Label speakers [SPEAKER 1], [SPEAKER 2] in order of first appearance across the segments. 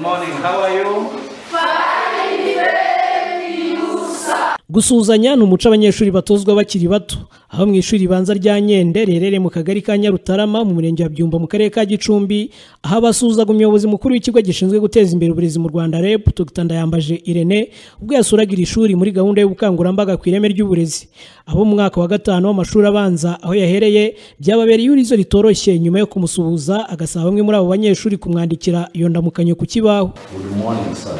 [SPEAKER 1] Good morning, how are you?
[SPEAKER 2] Gusuhuzanya ni umuco abanyeshuri batozwa bakiri bato, aho mu ishuri ribanza rya Nyende rerere mu kagari ka Nyarutarama mu murenge wa Byumba mu karere ka Gicumbi, aho abasuhuzaga umuyobozi mukuru w'ikigo gishinzwe guteza imbere uburezi mu Rwanda REB Dr. Ndayambaje Irene ubwo yasuraga iri shuri muri gahunda y'ubukangurambaga ku ireme ry'uburezi. Abo mu mwaka wa 5 w'amashuri abanza aho yahereye byababereye ihurizo ritoroshye nyuma yo kumusuhuza agasaba bamwe muri abo banyeshuri kumwandikira iyo ndamukanyo ku kibaho.
[SPEAKER 1] Good morning, sir.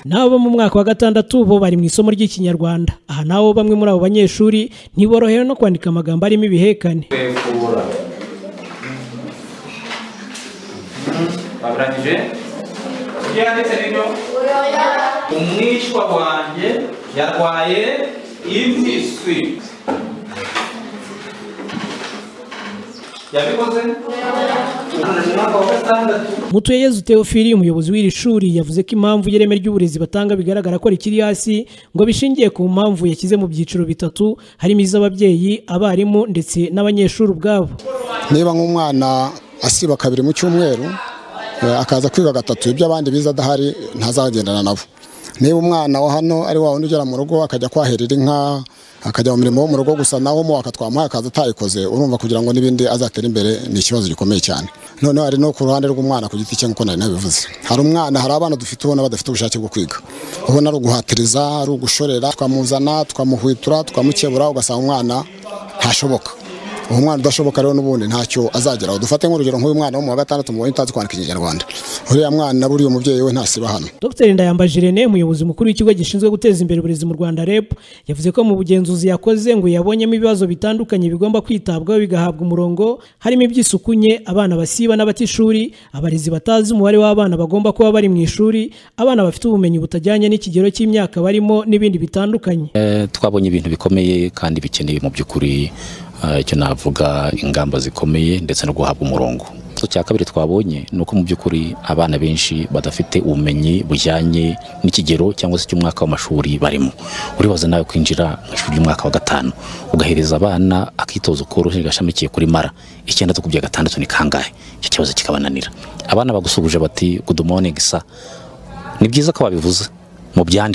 [SPEAKER 2] Nabo mu mwaka wa 6 bo bari mu isomo ry'Ikinyarwanda. Aha nawo bamwe muri abo banyeshuri ntiborohewe no kwandika amagambo arimo ibihekane.
[SPEAKER 1] Umwishwa wanjye yarwaye impiswi. Yabikoze?
[SPEAKER 2] Mutuyeyezu Theophile umuyobozi w'iri shuri yavuze ko impamvu y'ireme ry'uburezi batanga bigaragara ko rikiri hasi ngo bishingiye ku mpamvu yakize mu byiciro bitatu harimo iz'ababyeyi, abarimu ndetse n'abanyeshuri ubwabo.
[SPEAKER 3] Niba nk'umwana asiba 2 mu cyumweru akaza kwiga 3 ibyo abandi biza adahari ntazagendana nabo. Niba umwana wa hano ari wa wundi ugera mu rugo akajya kwaherera inka akajya mu mirimo wo mu rugo gusa naho mu akatwamuha akaza atayikoze, urumva kugira ngo nibindi azatera imbere ni ikibazo gikomeye cyane. None hari no ku ruhande rw'umwana ku giti cye nkuko nari nabivuze, hari abana dufite ubona badafite ubushake bwo kwiga, ubona ari uguhatiriza, ari ugushorera, twamuzana twamuhwitura twamukebura ugasanga umwana ntashoboka. Umwana udashoboka rero n'ubundi ntacyo azageraho. Dufate nk'urugero nk'uyu mwana wo mu wa 6 mu utazi kwandika Ikinyarwanda, uriya mwana buriya umubyeyi we ntasiba hano.
[SPEAKER 2] Dr. Ndayambaje Irene umuyobozi mukuru w'ikigo gishinzwe guteza imbere uburezi mu Rwanda REB yavuze ko mu bugenzuzi yakoze ngo yabonyemo ibibazo bitandukanye bigomba kwitabwaho bigahabwa umurongo, harimo iby'isukunye, abana basiba n'abatishuri, abarezi batazi umubare w'abana bagomba kuba bari mu ishuri, abana bafite ubumenyi butajyanye n'ikigero cy'imyaka barimo n'ibindi bitandukanye.
[SPEAKER 4] Twabonye ibintu bikomeye kandi bikeneye mu by'ukuri icyo navuga ingamba zikomeye ndetse no guhabwa umurongo. Cya kabiri twabonye nuko mu by'ukuri abana benshi badafite ubumenyi bujyanye n'ikigero cyangwa se cy'umwaka w'amashuri barimo. Uribaza nawe kwinjira mu ishuri y'umwaka wa 5 ugahereza abana akitozo koroshye gashamikiye kuri mara 9 kubya 6 ni kangahe, icyo kibazo kikabananira. Abana bagusubuje bati good morning sir, ni byiza ko babivuze mu byandika